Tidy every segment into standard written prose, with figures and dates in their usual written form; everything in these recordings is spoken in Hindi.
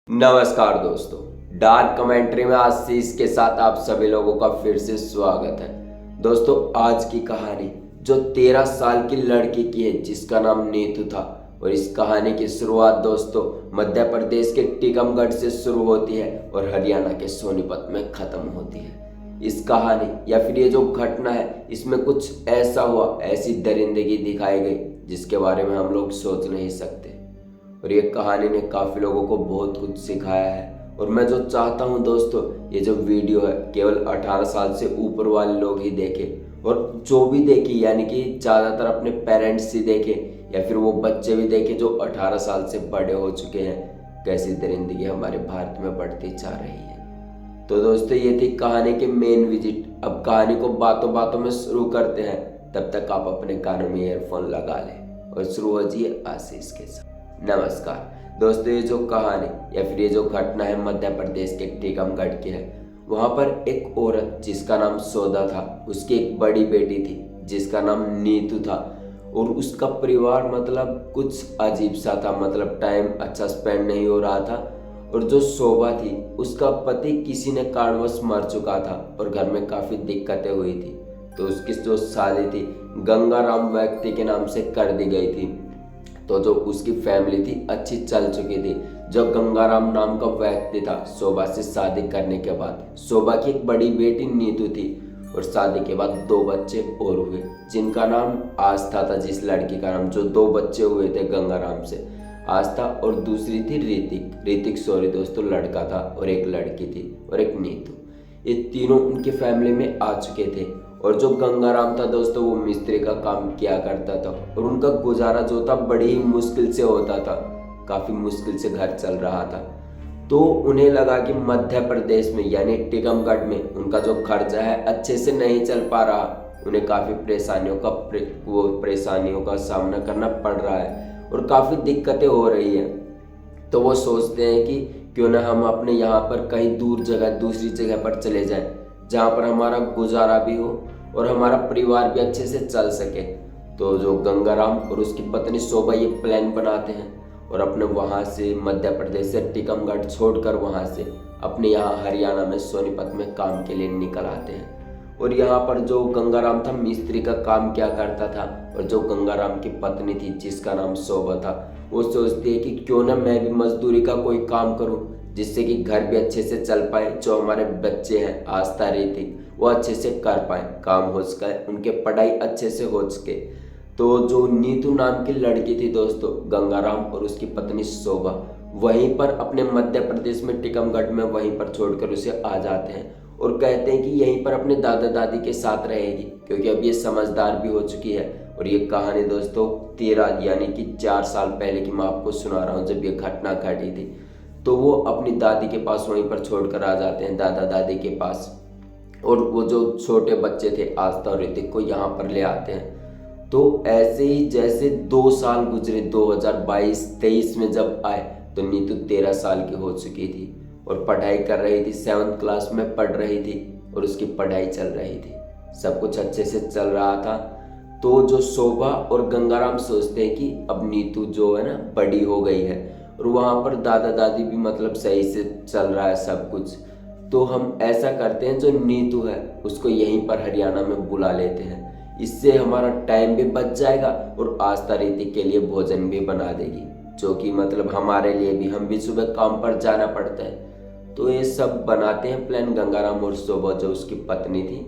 नमस्कार दोस्तों, डार्क कमेंट्री में आशीष के साथ आप सभी लोगों का फिर से स्वागत है। दोस्तों, आज की कहानी जो 13 साल की लड़की की है जिसका नाम नीतू था। और इस कहानी की शुरुआत दोस्तों मध्य प्रदेश के टीकमगढ़ से शुरू होती है और हरियाणा के सोनीपत में खत्म होती है। इस कहानी या फिर ये जो घटना है इसमें कुछ ऐसा हुआ, ऐसी दरिंदगी दिखाई गई जिसके बारे में हम लोग सोच नहीं सकते। और ये कहानी ने काफ़ी लोगों को बहुत कुछ सिखाया है। और मैं जो चाहता हूँ दोस्तों, ये जो वीडियो है केवल 18 साल से ऊपर वाले लोग ही देखें, और जो भी देखे यानी कि ज़्यादातर अपने पेरेंट्स ही देखें या फिर वो बच्चे भी देखें जो 18 साल से बड़े हो चुके हैं। कैसी दरिंदगी हमारे भारत में बढ़ती जा रही है। तो दोस्तों, ये थी कहानी के मेन विजिट। अब कहानी को बातों बातों में शुरू करते हैं, तब तक आप अपने कानों में ईयरफोन लगा लें और शुरू हो जाइए आशीष के साथ। नमस्कार दोस्तों, ये जो कहानी या फिर ये जो घटना है मध्य प्रदेश के टीकमगढ़ की है। वहाँ पर एक औरत जिसका नाम सौदा था, उसकी एक बड़ी बेटी थी जिसका नाम नीतू था। और उसका परिवार मतलब कुछ अजीब सा था, मतलब टाइम अच्छा स्पेंड नहीं हो रहा था। और जो शोभा थी उसका पति किसी ने कारणवश मर चुका था और घर में काफ़ी दिक्कतें हुई थी। तो उसकी जो शादी थी गंगाराम व्यक्ति के नाम से कर दी गई थी। तो जो उसकी फैमिली थी अच्छी चल चुकी थी। जो गंगाराम नाम का व्यक्ति था, शोभा से शादी करने के बाद शोभा की एक बड़ी बेटी नीतू थी और शादी के बाद 2 बच्चे और हुए जिनका नाम आस्था था। जिस लड़की का नाम, जो 2 बच्चे हुए थे गंगाराम से, आस्था, और दूसरी थी ऋतिक सॉरी दोस्तों, लड़का था और एक लड़की थी और एक नीतू। ये तीनों उनकी फैमिली में आ चुके थे। और जो गंगाराम था दोस्तों, वो मिस्त्री का काम किया करता था और उनका गुजारा जो था बड़ी ही मुश्किल से होता था। काफ़ी मुश्किल से घर चल रहा था। तो उन्हें लगा कि मध्य प्रदेश में यानी टीकमगढ़ में उनका जो खर्चा है अच्छे से नहीं चल पा रहा। उन्हें काफ़ी परेशानियों का सामना करना पड़ रहा है और काफ़ी दिक्कतें हो रही है। तो वो सोचते हैं कि क्यों ना हम अपने यहाँ पर कहीं दूसरी जगह पर चले जाएं, जहाँ पर हमारा गुजारा भी हो और हमारा परिवार भी अच्छे से चल सके। तो जो गंगाराम और उसकी पत्नी शोभा ये प्लान बनाते हैं और अपने वहाँ से मध्य प्रदेश से टीकमगढ़ छोड़कर वहाँ से अपने यहाँ हरियाणा में सोनीपत में काम के लिए निकल आते हैं। और यहाँ पर जो गंगाराम था मिस्त्री का काम क्या करता था, और जो गंगाराम की पत्नी थी जिसका नाम शोभा था, वो सोचती है कि क्यों ना मैं भी मजदूरी का कोई काम करूं जिससे कि घर भी अच्छे से चल पाए। जो हमारे बच्चे हैं आस्था ऋतिक, वो अच्छे से कर पाए, काम हो सके, उनके पढ़ाई अच्छे से हो सके। तो जो नीतू नाम की लड़की थी दोस्तों, गंगाराम और उसकी पत्नी शोभा वहीं पर अपने मध्य प्रदेश में टीकमगढ़ में वहीं पर छोड़कर उसे आ जाते हैं और कहते हैं कि यहीं पर अपने दादा दादी के साथ रहेगी, क्योंकि अब ये समझदार भी हो चुकी है। और ये कहानी दोस्तों 13 यानी कि 4 साल पहले की मैं आपको सुना रहा हूँ, जब ये घटना घटी थी। तो वो अपनी दादी के पास वहीं पर छोड़कर आ जाते हैं, दादा दादी के पास। और वो जो छोटे बच्चे थे आस्था और ऋतिक को यहाँ पर ले आते हैं। तो ऐसे ही जैसे 2 साल गुजरे, 2022-23 में जब आए तो नीतू 13 साल की हो चुकी थी और पढ़ाई कर रही थी, 7th क्लास में पढ़ रही थी और उसकी पढ़ाई चल रही थी, सब कुछ अच्छे से चल रहा था। तो जो शोभा और गंगाराम सोचते हैं कि अब नीतू जो है ना बड़ी हो गई है और वहाँ पर दादा दादी भी मतलब सही से चल रहा है सब कुछ, तो हम ऐसा करते हैं जो नीतू है उसको यहीं पर हरियाणा में बुला लेते हैं। इससे हमारा टाइम भी बच जाएगा और आस्था ऋतिक के लिए भोजन भी बना देगी, जो कि मतलब हमारे लिए भी, हम भी सुबह काम पर जाना पड़ता है। तो ये सब बनाते हैं प्लान गंगाराम और शोभा जो उसकी पत्नी थी,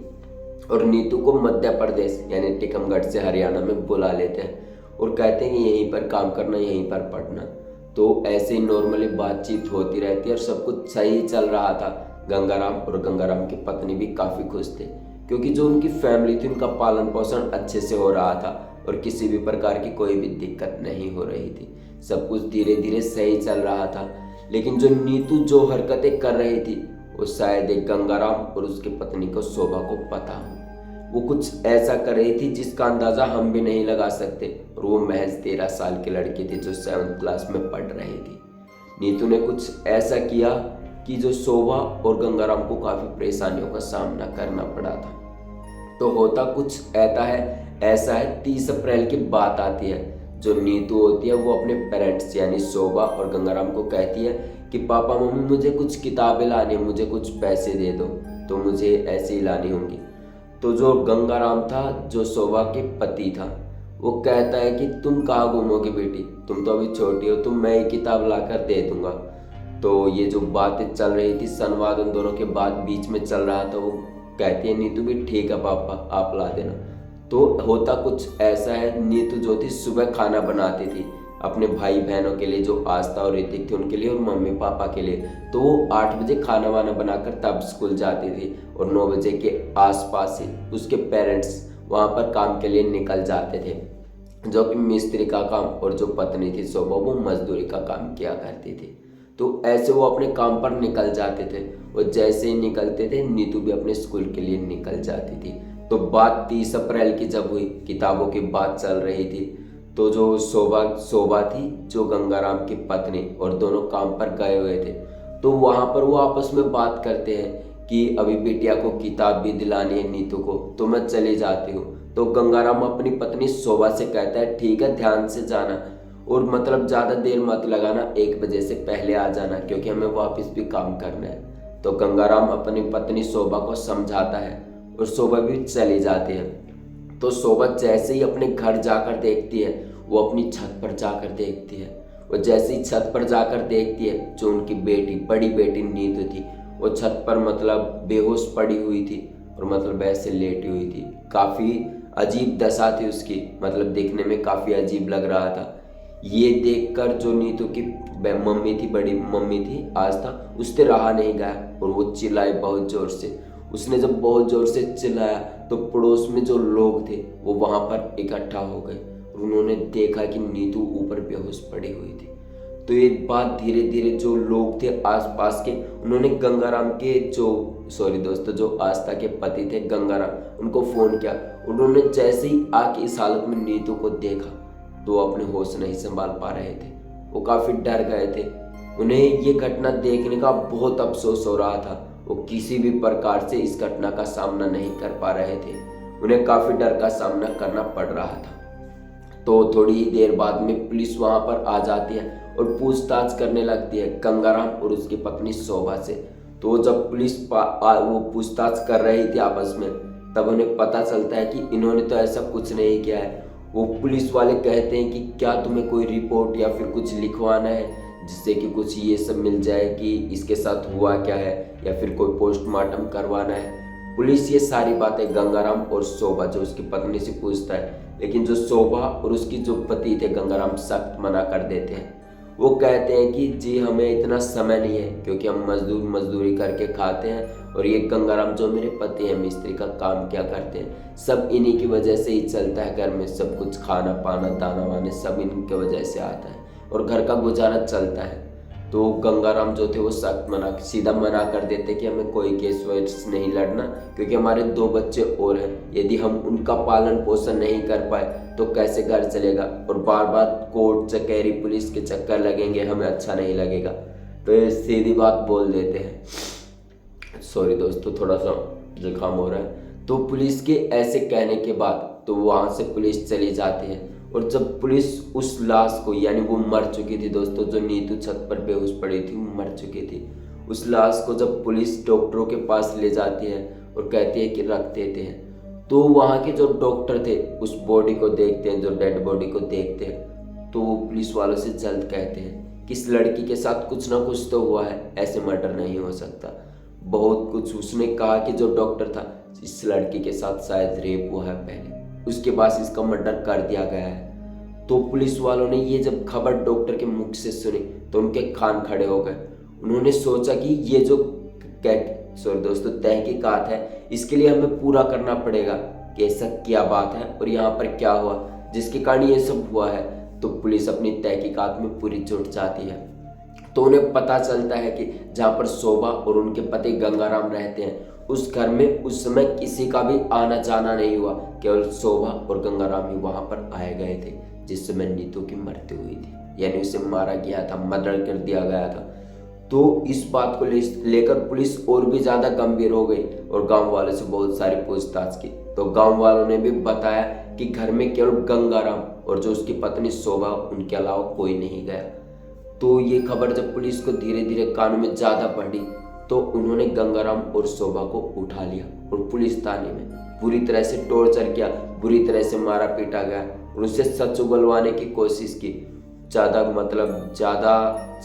और नीतू को मध्य प्रदेश यानी टीकमगढ़ से हरियाणा में बुला लेते हैं और कहते हैं कि यहीं पर काम करना, यहीं पर पढ़ना। तो ऐसे ही नॉर्मली बातचीत होती रहती है और सब कुछ सही चल रहा था। गंगाराम और गंगाराम की पत्नी भी काफ़ी खुश थे, क्योंकि जो उनकी फैमिली थी उनका पालन पोषण अच्छे से हो रहा था और किसी भी प्रकार की कोई भी दिक्कत नहीं हो रही थी। सब कुछ धीरे धीरे सही चल रहा था। लेकिन जो नीतू जो हरकतें कर रही थी वो शायद एक गंगाराम और उसकी पत्नी को शोभा को पता हो। वो कुछ ऐसा कर रही थी जिसका अंदाज़ा हम भी नहीं लगा सकते। और वो महज 13 साल की लड़की थी जो 7th क्लास में पढ़ रही थी। नीतू ने कुछ ऐसा किया कि जो शोभा और गंगाराम को काफ़ी परेशानियों का सामना करना पड़ा था। तो होता कुछ ऐसा है 30 अप्रैल की बात आती है, जो नीतू होती है वो अपने पेरेंट्स यानी शोभा और गंगाराम को कहती है कि पापा मम्मी मुझे कुछ किताबें लानी है, मुझे कुछ पैसे दे दो, तो मुझे ऐसे ही लानी होंगी। तो जो गंगाराम था, जो शोभा के पति था, वो कहता है कि तुम कहाँ घूमोगे बेटी, तुम तो अभी छोटी हो, तुम मैं ही किताब ला कर दे दूंगा। तो ये जो बातें चल रही थी, संवाद उन दोनों के बाद बीच में चल रहा था, वो कहती है नीतू भी ठीक है पापा आप ला देना। तो होता कुछ ऐसा है, नीतू जो थी सुबह खाना बनाती थी अपने भाई बहनों के लिए, जो आस्था और ऋतिक थे उनके लिए और मम्मी पापा के लिए। तो वो 8 बजे खाना वाना बनाकर तब स्कूल जाती थी और 9 बजे के आसपास ही उसके पेरेंट्स वहाँ पर काम के लिए निकल जाते थे, जो कि मिस्त्री का काम, और जो पत्नी थी शोभा वो मजदूरी का काम किया करती थी। तो ऐसे वो अपने काम पर निकल जाते थे और जैसे ही निकलते थे नीतू भी अपने स्कूल के लिए निकल जाती थी। तो बात 30 अप्रैल की जब हुई, किताबों की बात चल रही थी, तो जो शोभा थी जो गंगाराम की पत्नी, और दोनों काम पर गए हुए थे, तो वहाँ पर वो आपस में बात करते हैं कि अभी बिटिया को किताब भी दिलानी है नीतू को, तो मैं चली जाती हूँ। तो गंगाराम अपनी पत्नी शोभा से कहता है ठीक है ध्यान से जाना, और मतलब ज़्यादा देर मत लगाना, 1 बजे से पहले आ जाना क्योंकि हमें वापस भी काम करना है। तो गंगाराम अपनी पत्नी शोभा को समझाता है और शोभा भी चली जाती है। तो शोभा जैसे ही अपने घर जाकर देखती है, वो अपनी छत पर जाकर देखती है, और जैसे ही छत पर जाकर देखती है, जो उनकी बेटी, बड़ी बेटी नीतू थी, वो छत पर मतलब बेहोश पड़ी हुई थी और मतलब ऐसे लेटी हुई थी। काफ़ी अजीब दशा थी उसकी, मतलब देखने में काफ़ी अजीब लग रहा था। ये देखकर जो नीतू की मम्मी थी, बड़ी मम्मी थी आस्था, उससे रहा नहीं गया और वो चिल्लाई बहुत ज़ोर से। उसने जब बहुत ज़ोर से चिल्लाया तो पड़ोस में जो लोग थे वो वहाँ पर इकट्ठा हो गए और उन्होंने देखा कि नीतू ऊपर बेहोश पड़ी हुई थी। तो ये बात धीरे धीरे जो लोग थे आसपास के, उन्होंने गंगाराम के जो आस्था के पति थे गंगाराम, उनको फ़ोन किया। उन्होंने जैसे ही आके इस हालत में नीतू को देखा तो अपने होश नहीं संभाल पा रहे थे, वो काफ़ी डर गए थे। उन्हें ये घटना देखने का बहुत अफसोस हो रहा था, वो किसी भी प्रकार से इस घटना का सामना नहीं कर पा रहे थे, उन्हें काफ़ी डर का सामना करना पड़ रहा था। तो थोड़ी ही देर बाद में पुलिस वहाँ पर आ जाती है और पूछताछ करने लगती है गंगाराम और उसकी पत्नी शोभा से। तो जब पुलिस वो पूछताछ कर रही थी आपस में, तब उन्हें पता चलता है कि इन्होंने तो ऐसा कुछ नहीं किया है। वो पुलिस वाले कहते हैं कि क्या तुम्हें कोई रिपोर्ट या फिर कुछ लिखवाना है जिससे कि कुछ ये सब मिल जाए कि इसके साथ हुआ क्या है, या फिर कोई पोस्टमार्टम करवाना है। पुलिस ये सारी बातें गंगाराम और शोभा जो उसकी पत्नी से पूछता है, लेकिन जो शोभा और उसकी जो पति थे गंगाराम सख्त मना कर देते हैं। वो कहते हैं कि जी हमें इतना समय नहीं है क्योंकि हम मजदूरी करके खाते हैं, और ये गंगाराम जो मेरे पति हैं मिस्त्री का काम क्या करते हैं, सब इन्हीं की वजह से ही चलता है घर में, सब कुछ खाना पाना दाना वाने सब इनकी वजह से आता है और घर का गुजारा चलता है। तो गंगाराम जो थे वो सीधा मना कर देते कि हमें कोई केस वेस नहीं लड़ना क्योंकि हमारे 2 बच्चे और हैं, यदि हम उनका पालन पोषण नहीं कर पाए तो कैसे घर चलेगा, और बार बार कोर्ट कचहरी पुलिस के चक्कर लगेंगे, हमें अच्छा नहीं लगेगा। तो ये सीधी बात बोल देते हैं। सॉरी दोस्तों, थोड़ा सा जुकाम हो रहा है। तो पुलिस के ऐसे कहने के बाद तो वहाँ से पुलिस चली जाती है, और जब पुलिस उस लाश को, यानी वो मर चुकी थी दोस्तों, जो नीतू छत पर बेहोश पड़ी थी वो मर चुकी थी, उस लाश को जब पुलिस डॉक्टरों के पास ले जाती है और कहती है कि रख देते हैं, तो वहाँ के जो डॉक्टर थे उस बॉडी को देखते हैं, जो डेड बॉडी को देखते हैं, तो वो पुलिस वालों से जल्द कहते हैं कि इस लड़की के साथ कुछ ना कुछ तो हुआ है, ऐसे मर्डर नहीं हो सकता। बहुत कुछ उसने कहा कि जो डॉक्टर था, इस लड़की के साथ शायद रेप हुआ है पहले, उसके बाद इसका मर्डर कर दिया गया है। तो पुलिस वालों ने ये जब खबर डॉक्टर के मुख से सुनी तो उनके कान खड़े हो गए। उन्होंने सोचा कि ये जो तहकीकात है, इसके लिए हमें पूरा करना पड़ेगा कि ऐसा क्या बात है और यहाँ पर क्या हुआ जिसके कारण ये सब हुआ है। तो पुलिस अपनी तहकीकात में पूरी जुट जाती है। तो उन्हें पता चलता है कि जहाँ पर शोभा और उनके पति गंगाराम रहते हैं, उस घर में उस समय किसी का भी आना जाना नहीं हुआ, केवल शोभा और गंगाराम ही वहाँ पर आए गए थे जिस समय नीतू की मृत्यु हुई थी, यानी उसे मारा गया था, मर्डर कर दिया गया था। तो इस बात को लेकर पुलिस और भी ज़्यादा गंभीर हो गई और गांव वालों से बहुत सारी पूछताछ की। तो गांव वालों ने भी बताया कि घर में केवल गंगाराम और जो उसकी पत्नी शोभा, उनके अलावा कोई नहीं गया। तो ये खबर जब पुलिस को धीरे धीरे कानों में ज़्यादा पड़ी तो उन्होंने गंगाराम और शोभा को उठा लिया और पुलिस थाने में बुरी तरह से टॉर्चर किया, बुरी तरह से मारा पीटा गया और उसे सच उगलवाने की कोशिश की। ज़्यादा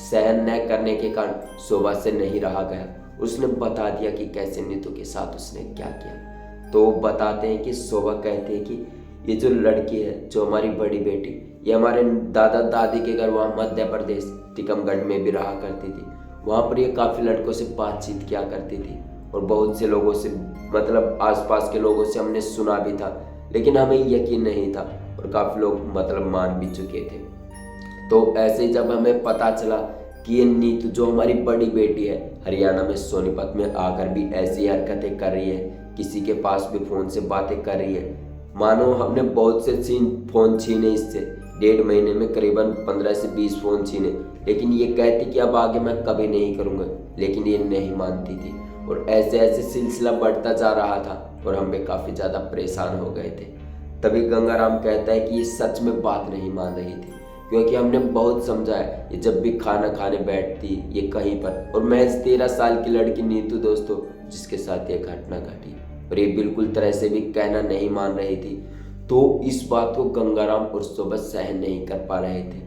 सहन न करने के कारण शोभा से नहीं रहा गया। उसने बता दिया कि कैसे नीतू के साथ उसने क्या किया। तो बताते हैं कि शोभा कहते हैं कि ये जो लड़की है, जो हमारी बड़ी बेटी, ये हमारे दादा दादी के घर वहाँ मध्य प्रदेश टीकमगढ़ में भी रहा करती थी। वहाँ पर ये काफ़ी लड़कों से बातचीत किया करती थी और बहुत से लोगों से, मतलब आसपास के लोगों से हमने सुना भी था, लेकिन हमें यकीन नहीं था और काफ़ी लोग मतलब मान भी चुके थे। तो ऐसे ही जब हमें पता चला कि ये नीतू जो हमारी बड़ी बेटी है, हरियाणा में सोनीपत में आकर भी ऐसी हरकतें कर रही है, किसी के पास भी फ़ोन से बातें कर रही है, मानो हमने बहुत से फ़ोन छीने इससे, 1.5 महीने में करीबन 15 से 20 फ़ोन छीने, लेकिन ये कहती कि अब आगे मैं कभी नहीं करूँगा, लेकिन ये नहीं मानती थी और ऐसे ऐसे सिलसिला बढ़ता जा रहा था और हम भी काफ़ी ज़्यादा परेशान हो गए थे। तभी गंगाराम कहता है कि ये सच में बात नहीं मान रही थी, क्योंकि हमने बहुत समझाया, ये जब भी खाना खाने बैठती ये कहीं पर, और महज 13 साल की लड़की नीतू दोस्तों, जिसके साथ ये घटना घटी, और ये बिल्कुल तरह से भी कहना नहीं मान रही थी। तो इस बात को गंगाराम और शोभा सहन नहीं कर पा रहे थे।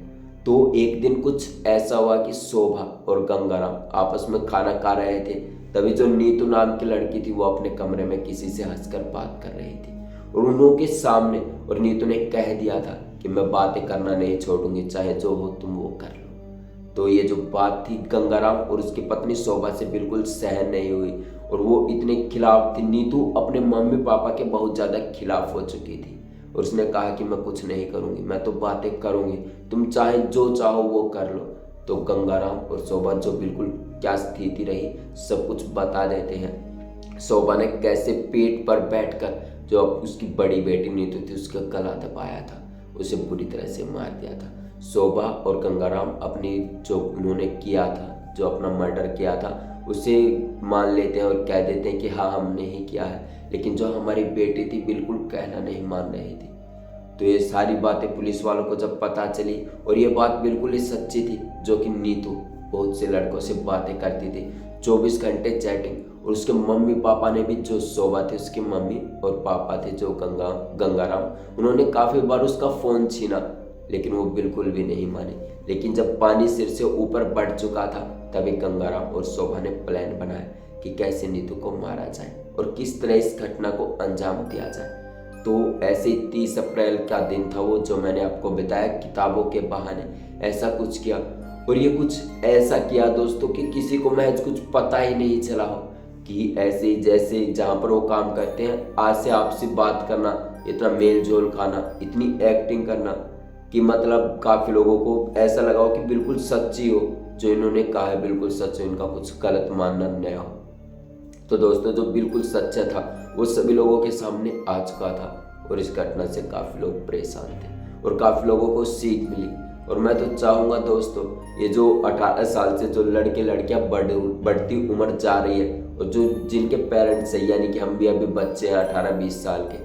तो एक दिन कुछ ऐसा हुआ कि शोभा और गंगाराम आपस में खाना खा रहे थे। तभी जो नीतू नाम की लड़की थी वो अपने कमरे में किसी से हंसकर बात कर रही थी और उन्हों के सामने, और नीतू ने कह दिया था कि मैं बातें करना नहीं छोड़ूंगी, चाहे जो हो तुम वो कर लो। तो ये जो बात थी गंगाराम और उसकी पत्नी शोभा से बिल्कुल सहन नहीं हुई और वो इतने खिलाफ थी। नीतू अपने मम्मी पापा के बहुत ज़्यादा खिलाफ हो चुकी थी और उसने कहा कि मैं कुछ नहीं करूँगी, मैं तो बातें करूँगी, तुम चाहे जो चाहो वो कर लो। तो गंगाराम और शोभा जो बिल्कुल क्या स्थिति रही सब कुछ बता देते हैं। शोभा ने कैसे पेट पर बैठकर जो उसकी बड़ी बेटी नीतू थी उसका गला दबाया था, उसे बुरी तरह से मार दिया था। शोभा और गंगाराम अपनी जो उन्होंने किया था, जो अपना मर्डर किया था, उसे मान लेते हैं और कह देते हैं कि हाँ हमने ही किया है, लेकिन जो हमारी बेटी थी बिल्कुल कहना नहीं मान रही थी। तो ये सारी बातें पुलिस वालों को जब पता चली, और ये बात बिल्कुल ही सच्ची थी, जो कि नीतू बहुत से लड़कों से बातें करती थी, 24 घंटे चैटिंग, और उसके मम्मी पापा ने भी, जो शोभा थी उसकी मम्मी और पापा थे जो गंगाराम, उन्होंने काफ़ी बार उसका फ़ोन छीना, लेकिन वो बिल्कुल भी नहीं माने। लेकिन जब पानी सिर से ऊपर बढ़ चुका था तभी गंगाराम और शोभा ने प्लान बनाया कि कैसे नीतू को मारा जाए और किस तरह इस घटना को अंजाम दिया जाए। तो ऐसे 30 अप्रैल का दिन था वो, जो मैंने आपको बताया, किताबों के बहाने ऐसा कुछ किया। और ये कुछ ऐसा किया दोस्तों कि किसी को महज कुछ पता ही नहीं चला हो कि ऐसे जैसे जहाँ पर वो काम करते हैं, आज से आपसे बात करना, इतना मेल जोल खाना, इतनी एक्टिंग करना कि मतलब काफ़ी लोगों को ऐसा लगा हो कि बिल्कुल सच्ची हो, जो इन्होंने कहा है बिल्कुल सच हो, इनका कुछ गलत मानना न हो। तो दोस्तों जो बिल्कुल सच्चा था वो सभी लोगों के सामने आ चुका था और इस घटना से काफ़ी लोग परेशान थे और काफ़ी लोगों को सीख मिली। और मैं तो चाहूँगा दोस्तों, ये जो 18 साल से जो लड़के लड़कियाँ बढ़ती उम्र जा रही है और जो जिनके पेरेंट्स है, यानी कि हम भी अभी बच्चे हैं 18-20 साल के,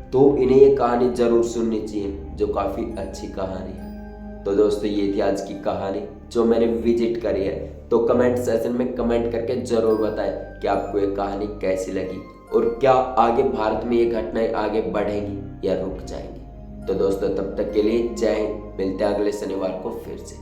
तो इन्हें ये कहानी ज़रूर सुननी चाहिए, जो काफ़ी अच्छी कहानी है। तो दोस्तों ये थी आज की कहानी जो मैंने विजिट करी है। तो कमेंट सेशन में कमेंट करके ज़रूर बताएं कि आपको ये कहानी कैसी लगी और क्या आगे भारत में ये घटनाएं आगे बढ़ेंगी या रुक जाएंगी। तो दोस्तों तब तक के लिए जय हिंद, मिलते हैं अगले शनिवार को फिर से।